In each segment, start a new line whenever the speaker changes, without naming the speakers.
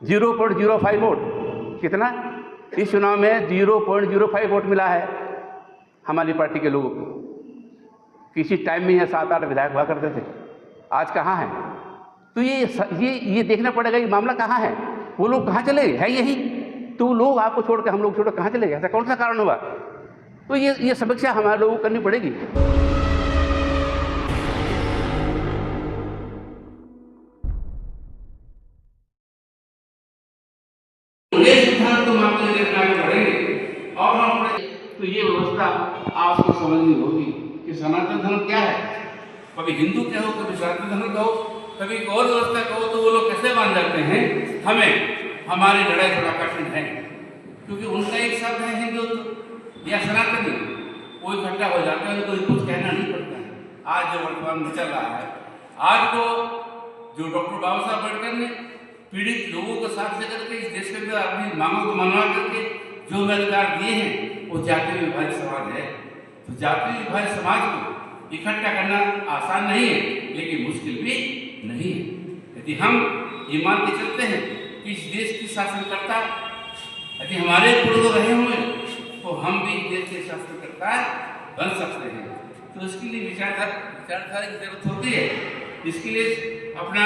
0.05 vote. कितना? इस चुनाव में 0.05 वोट मिला है हमारी पार्टी के लोगों को। किसी टाइम में यहाँ 7-8 विधायक हुआ करते थे, आज कहाँ हैं? तो ये देखना पड़ेगा ये मामला कहाँ है, वो लोग कहाँ चले गए? है यही तो लोग आपको छोड़ के हम लोग छोड़ कहाँ चले गए? ऐसा कौन सा कारण हुआ? तो ये समीक्षा हमारे लोगों को करनी पड़ेगी। तो ये व्यवस्था आपको समझनी होगी कि सनातन धर्म क्या है। कभी हिंदू कहो, कभी सनातन धर्म कहो, कभी और व्यवस्था कहो, तो वो लोग कैसे मान जाते हैं हमें हमारी लड़ाई थोड़ा कठिन है, क्योंकि उनका एक शब्द है हिंदुत्व या सनातनी, वो इकट्ठा हो जाते हैं, उनको कुछ कहना नहीं पड़ता है। आज जो वर्तमान में चल रहा है, आज को जो डॉक्टर बाबा साहब अम्बेडकर ने पीड़ित लोगों को साथ लेकर के इस देश के अंदर अपनी मांगों को मनवा करके जो अधिकार दिए हैं, वो जातीय विभाजित समाज है। तो जातीय विभाजित समाज को इकट्ठा करना आसान नहीं है, लेकिन मुश्किल भी नहीं है। यदि हम ये मान के चलते हैं कि इस देश की शासनकर्ता यदि हमारे पूर्वज रहे होंगे, तो हम भी इस देश के शासनकर्ता बन सकते हैं। तो इसके लिए विचारधारा की जरूरत होती है। इसके लिए अपना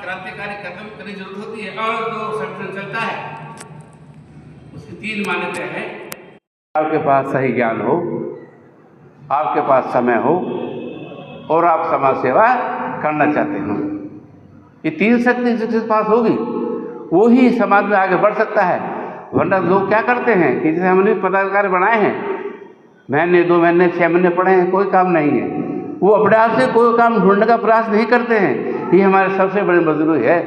क्रांतिकारी कदम करने की जरूरत होती है। और जो संगठन चलता है उसकी 3 मान्यता है। आपके पास सही ज्ञान हो, आपके पास समय हो और आप समाज सेवा करना चाहते हो। ये 3 शक्ति जिसके पास होगी वो ही समाज में आगे बढ़ सकता है। वरना लोग क्या करते हैं कि जैसे हमने पदाधिकारी बनाए हैं, महीने 2 महीने 6 महीने पढ़े हैं, कोई काम नहीं है, वो अपने आप से कोई काम ढूंढने का प्रयास नहीं करते हैं। ये हमारे सबसे बड़ी मजबूरी है।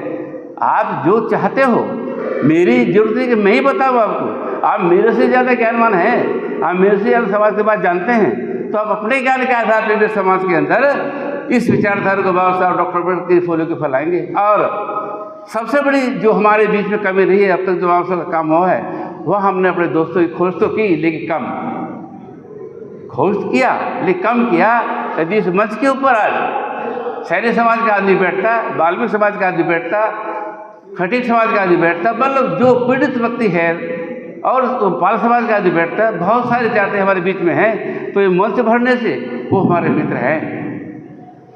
आप जो चाहते हो, मेरी जरूरत है कि मैं ही बताऊँ आपको। आप मेरे से ज़्यादा ज्ञानवान हैं, आप मेरे से ज़्यादा समाज के बात जानते हैं, तो आप अपने ज्ञान के आधार पर समाज के अंदर इस विचारधारा को बाबा साहब डॉक्टर अम्बेडकर की फॉलो को फैलाएंगे। और सबसे बड़ी जो हमारे बीच में कमी रही है अब तक जो बाबा साहब का काम हुआ है, वह हमने अपने दोस्तों की खोज तो की, लेकिन कम खोज किया, लेकिन कम किया। यदि इस मंच के ऊपर आज शहरी समाज का आदमी बैठता, बाल्मीकि समाज का आदमी बैठता, खटीक समाज का आदमी बैठता, मतलब जो पीड़ित व्यक्ति है, और पाल समाज का आदमी बैठता, बहुत सारी जातें हमारे बीच में हैं, तो ये मंच भरने से वो हमारे मित्र हैं।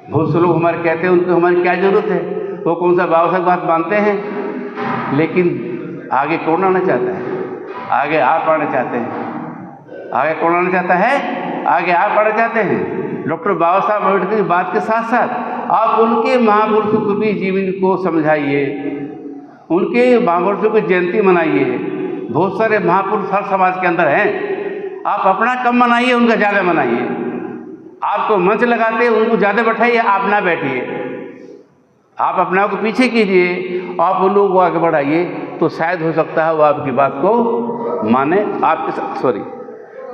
बहुत से लोग हमारे कहते हैं उनको हमारी क्या ज़रूरत है, वो कौन सा बाबा साहब बात मानते हैं, लेकिन आगे कौन आना चाहता है? आगे आप आना चाहते हैं। आगे कौन आना चाहता है? आगे आप आना चाहते हैं। डॉक्टर बाबा साहब अम्बेडकर की बात के साथ साथ आप उनके महापुरुषों को भी जीवन को समझाइए, उनके महापुरुषों की जयंती मनाइए। बहुत सारे महापुरुष हर समाज के अंदर हैं। आप अपना कम मनाइए, उनका ज़्यादा मनाइए। आपको मंच लगाते उनको ज़्यादा बैठाइए, आप ना बैठिए। आप अपने आप को पीछे कीजिए, आप उन लोगों को आगे बढ़ाइए, तो शायद हो सकता है वो आपकी बात को माने,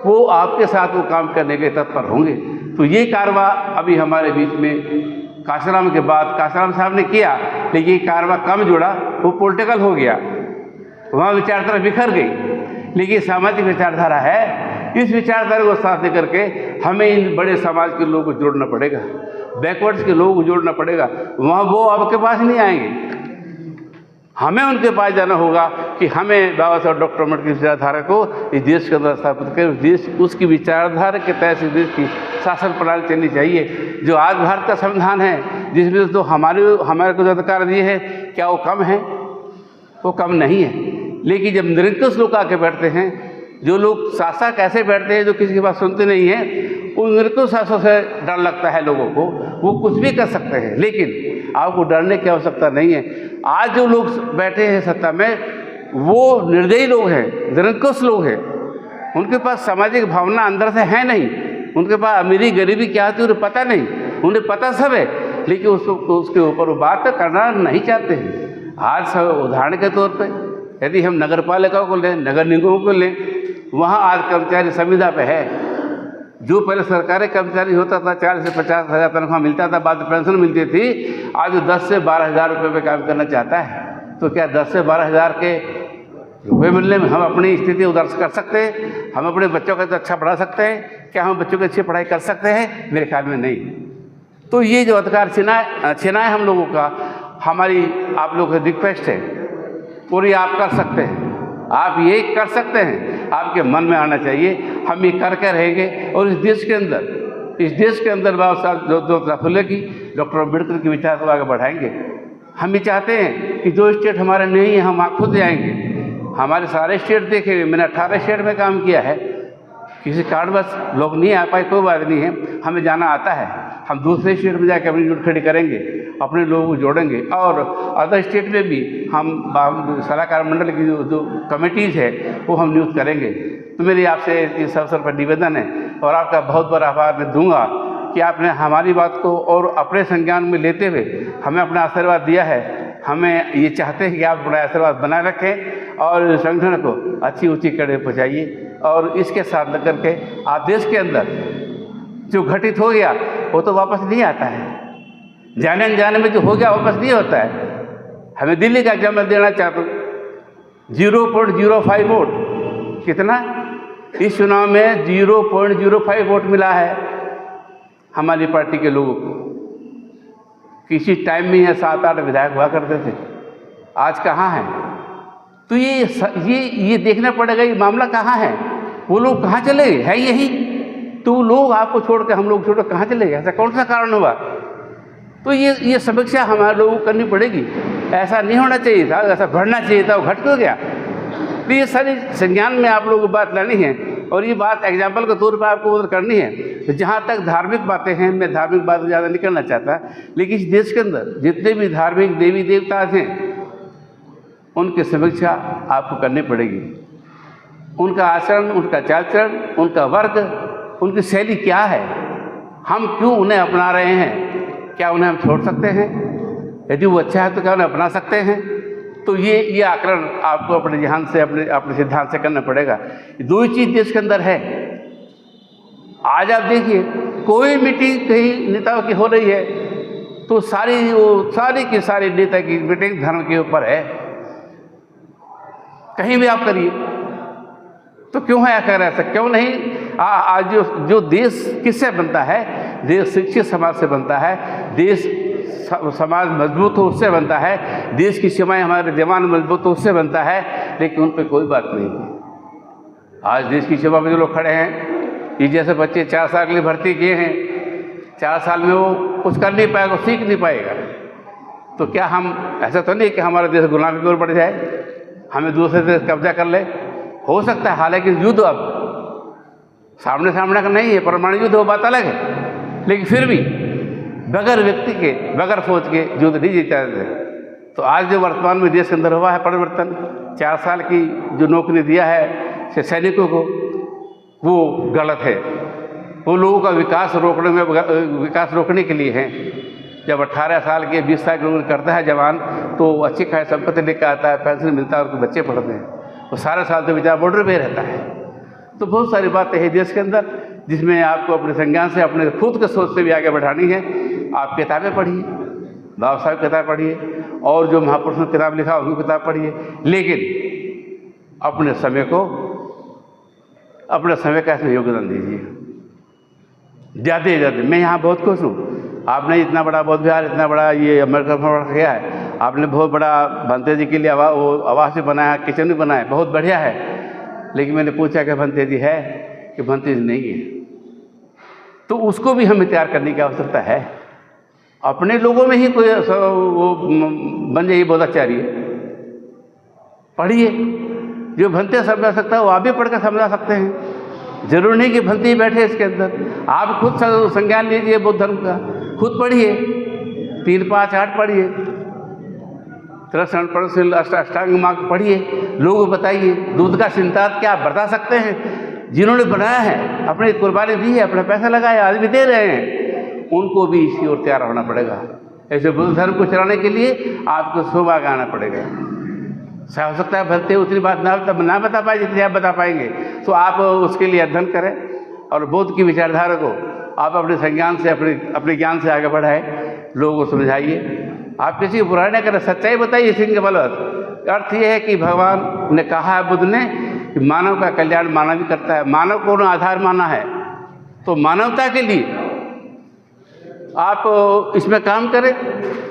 वो आपके साथ वो काम करने के तत्पर होंगे। तो ये कारवा अभी हमारे बीच में कांशीराम के बाद कांशीराम साहब ने किया, लेकिन ये कारवा कम जुड़ा, वो पॉलिटिकल हो गया, वहाँ विचारधारा बिखर गई। लेकिन सामाजिक विचारधारा है, इस विचारधारा को साथ लेकर के हमें इन बड़े समाज के लोगों को जोड़ना पड़ेगा, बैकवर्ड्स के लोगों को जोड़ना पड़ेगा। वहाँ वो आपके पास नहीं आएंगे, हमें उनके पास जाना होगा कि हमें बाबा साहब डॉक्टर अम्बेडकर की विचारधारा को इस देश के अंदर स्थापित करें। देश उसकी विचारधारा के तहत इस देश की शासन प्रणाली चलनी चाहिए। जो आज भारत का संविधान है, जिसमें तो हमारे को जो अधिकार दिए हैं, क्या वो कम है? वो कम नहीं है। लेकिन जब निरंकुश लोग आके बैठते हैं, जो लोग शासक ऐसे बैठते हैं जो किसी की बात सुनते नहीं हैं, उन निरंकुश शासकों से डर लगता है लोगों को, वो कुछ भी कर सकते हैं। लेकिन आपको डरने की आवश्यकता नहीं है। आज जो लोग बैठे हैं सत्ता में, वो निर्दयी लोग हैं, निरंकुश लोग हैं। उनके पास सामाजिक भावना अंदर से है नहीं, उनके पास अमीरी गरीबी क्या होती है उन्हें पता नहीं, उन्हें पता सब है, लेकिन उसके ऊपर वो बात करना नहीं चाहते हैं। आज उदाहरण के तौर पर यदि हम नगर पालिका को लें, नगर निगमों को लें, वहाँ आज कर्मचारी संविदा पे है। जो पहले सरकारी कर्मचारी होता था 40 से 50 हज़ार तनख्वाह मिलता था, बाद में पेंशन मिलती थी, आज 10 से 12 हज़ार रुपये में काम करना चाहता है। तो क्या 10 से 12 हज़ार के रुपये मिलने में हम अपनी स्थिति उधर कर सकते हैं? हम अपने बच्चों को अच्छा पढ़ा सकते हैं? क्या हम बच्चों की अच्छी पढ़ाई कर सकते हैं? मेरे ख्याल में नहीं। तो ये जो अधिकार छिना है हम लोगों का, हमारी आप लोगों का रिक्वेस्ट है
और ये आप कर सकते हैं, आप ये कर सकते हैं, आपके मन में आना चाहिए। हम ये करके रहेंगे और इस देश के अंदर बाबा साहब जो फुले की, डॉक्टर अम्बेडकर की विचार को आगे बढ़ाएंगे। हम ये चाहते हैं कि जो स्टेट हमारे नहीं है हम खुद जाएंगे। हमारे सारे स्टेट देखे, मैंने 18 स्टेट में काम किया है, किसी कारणवश लोग नहीं आ पाए, कोई बात नहीं है, हमें जाना आता है। हम दूसरे स्टेट में जाकर अपनी यूनिट खड़ी करेंगे, अपने लोगों को जोड़ेंगे और अदर स्टेट में भी हम सलाहकार मंडल की जो कमेटीज़ है वो हम नियुक्त करेंगे। तो मेरी आपसे इस अवसर पर निवेदन है और आपका बहुत बड़ा आभार मैं दूंगा कि आपने हमारी बात को और अपने संज्ञान में लेते हुए हमें अपना आशीर्वाद दिया है। हमें ये चाहते हैं कि आप अपना आशीर्वाद बनाए रखें और संगठन को अच्छी ऊंची कड़े पहुँचाइए। और इसके साथ लग करके आप देश के अंदर जो घटित हो गया वो तो वापस नहीं आता है, जाने अनजाने में जो हो गया वापस नहीं होता है। हमें दिल्ली का एग्जाम्पल देना चाहता हूँ, 0.05 वोट, कितना इस चुनाव में 0.05 वोट मिला है हमारी पार्टी के लोगों को। किसी टाइम में यह 7-8 विधायक हुआ करते थे, आज कहाँ हैं? तो ये देखना पड़ेगा ये मामला कहाँ है, वो लोग कहाँ चले गए? है यही तो लोग आपको छोड़ के हम लोग छोड़ कहाँ चले गए? ऐसा कौन सा कारण हुआ? तो ये समीक्षा हमारे लोगों को करनी पड़ेगी। ऐसा नहीं होना चाहिए था, ऐसा बढ़ना चाहिए था, वो घट क्यों गया? तो ये सारी संज्ञान में आप लोगों को बात लानी है और ये बात एग्जाम्पल के तौर पर आपको उधर करनी है। तो जहाँ तक धार्मिक बातें हैं, मैं धार्मिक बातें ज़्यादा नहीं करना चाहता, लेकिन इस देश के अंदर जितने भी धार्मिक देवी देवता हैं उनकी समीक्षा आपको करनी पड़ेगी। उनका आचरण, उनका चाल चलन, उनका वर्ग, उनकी शैली क्या है, हम क्यों उन्हें अपना रहे हैं, क्या उन्हें हम छोड़ सकते हैं? यदि वो अच्छा है तो क्या उन्हें अपना सकते हैं? तो ये आकलन आपको अपने ध्यान से अपने सिद्धांत से करना पड़ेगा। दो ही चीज़ देश के अंदर है। आज आप देखिए कोई मीटिंग कहीं नेताओं की हो रही है तो सारी की सारी नेता की मीटिंग धर्म के ऊपर है। कहीं भी आप करिए तो क्यों है ऐसा? ऐसा क्यों नहीं? आज जो देश किससे बनता है? देश शिक्षित समाज से बनता है, देश समाज मजबूत हो उससे बनता है, देश की सीमाएं हमारे जवान मजबूत हो उससे बनता है। लेकिन उन पर कोई बात नहीं है। आज देश की सीमा में जो लोग खड़े हैं, ये जैसे बच्चे 4 साल के लिए भर्ती किए हैं, 4 साल में वो कुछ कर नहीं पाएगा, सीख नहीं पाएगा। तो क्या हम ऐसा तो नहीं कि हमारा देश गुलामी की ओर बढ़ जाए, हमें दूसरे देश कब्जा कर ले? हो सकता है, हालांकि युद्ध अब सामने का नहीं है, परमाणु युद्ध वो बात अलग है, लेकिन फिर भी बगैर व्यक्ति के, बगैर फौज के युद्ध नहीं जीता जाता। तो आज जो वर्तमान में देश के अंदर हुआ है परिवर्तन, 4 साल की जो नौकरी दिया है सैनिकों को, वो गलत है। वो लोगों का विकास रोकने के लिए है। जब 18 साल के 20 साल की नौकरी करता है जवान तो अच्छी खासी संपत्ति लेकर आता है, पेंशन मिलता है और बच्चे पढ़ते हैं। वो सारे साल तो बेचारा बॉर्डर पे रहता है। तो बहुत सारी बातें हैं देश के अंदर जिसमें आपको अपने संज्ञान से, अपने खुद के सोच से भी आगे बढ़ानी है। आप किताबें पढ़िए, बाबा साहब किताब पढ़िए और जो महापुरुषों ने किताब लिखा उनकी किताब पढ़िए, लेकिन अपने समय का इसमें योगदान दीजिए ज़्यादा से ज़्यादा। मैं यहाँ बहुत खुश हूँ, आपने इतना बड़ा बौद्ध विहार, इतना बड़ा ये अमेरिका किया है, आपने बहुत बड़ा भंते जी के लिए आवास भी बनाया, किचन भी बनाया, बहुत बढ़िया है। लेकिन मैंने पूछा कि भंते जी है कि भंते जी नहीं है, तो उसको भी हमें तैयार करने की आवश्यकता है। अपने लोगों में ही कोई वो बन जाइए बोधाचार्य, पढ़िए। जो भंते समझा सकता है वो आप भी पढ़ कर समझा सकते हैं। जरूर नहीं कि भंते ही बैठे इसके अंदर, आप खुद संज्ञान लीजिए बौद्ध धर्म का, खुद पढ़िए, 3, 5, 8 पढ़िए, अष्टांग मार्ग पढ़िए, लोगों को बताइए। दूध का सिद्धांत क्या आप बता सकते हैं? जिन्होंने बनाया है, अपनी कुर्बानी दी है, अपना पैसा लगाया, आज भी दे रहे हैं, उनको भी इसकी ओर तैयार होना पड़ेगा। ऐसे बुद्ध धर्म को चलाने के लिए आपको शोभा गाना पड़ेगा। हो सकता है भलते उतनी बात ना बता पाए जितनी आप बता पाएंगे, तो आप उसके लिए अध्ययन करें और बौद्ध की विचारधारा को आप अपने संज्ञान से, अपने ज्ञान से आगे बढ़ाएं, लोगों को समझाइए। आप किसी को बुराई न करें, सच्चाई बताइए। सिंह के बलवत अर्थ ये है कि भगवान ने कहा है बुद्ध ने कि मानव का कल्याण मानव ही करता है, मानव को उन्होंने आधार माना है। तो मानवता के लिए आप इसमें काम करें।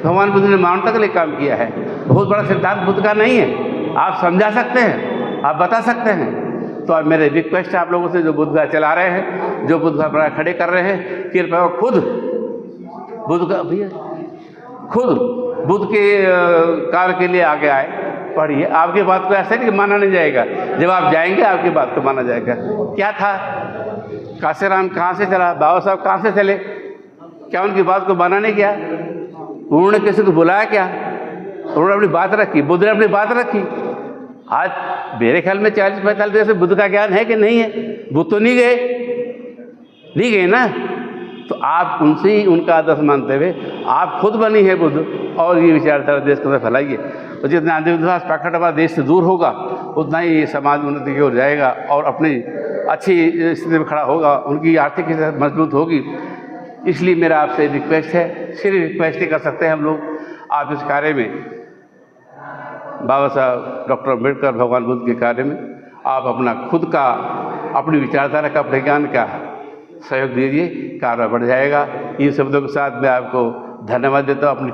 भगवान बुद्ध ने मानवता के लिए काम किया है, बहुत बड़ा सिद्धांत बुद्ध का नहीं है, आप समझा सकते हैं, आप बता सकते हैं। तो अब मेरे रिक्वेस्ट है आप लोगों से, जो बुद्धगया चला रहे हैं, जो बुद्धगया पर खड़े कर रहे हैं, कृपया खुद बुद्धगया भैया खुद बुद्ध के कार्य के लिए आगे आए, पढ़िए। आपकी बात को ऐसे नहीं कि माना नहीं जाएगा, जब आप जाएंगे आपकी बात को माना जाएगा। क्या था, काशीराम कहाँ से चला, बाबा साहब कहाँ से चले, क्या उनकी बात को माना नहीं किया? उन्होंने किसी को बुलाया क्या? उन्होंने अपनी बात रखी, बुद्ध ने अपनी बात रखी। आज मेरे ख्याल में 40-45 दिन से बुद्ध का ज्ञान है कि नहीं है? बुद्ध तो नहीं गए ना। तो आप उनसे ही उनका आदर्श मानते हुए आप खुद बनी है बुद्ध, और ये विचारधारा देश के अंदर फैलाइए। तो जितना अंधविश्वास पाखंडवाद देश से दूर होगा, उतना ही ये समाज उन्नति की ओर जाएगा और अपनी अच्छी स्थिति में खड़ा होगा, उनकी आर्थिक स्थिति मजबूत होगी। इसलिए मेरा आपसे रिक्वेस्ट है, सिर्फ रिक्वेस्ट ही कर सकते हैं हम लोग, आप इस कार्य में, बाबा साहब डॉक्टर अम्बेडकर भगवान बुद्ध के कार्य में आप अपना खुद का, अपनी विचारधारा का, अपने ज्ञान का सहयोग दीजिए, कार्य बढ़ जाएगा। इन शब्दों के साथ मैं आपको धन्यवाद देता हूँ। अपनी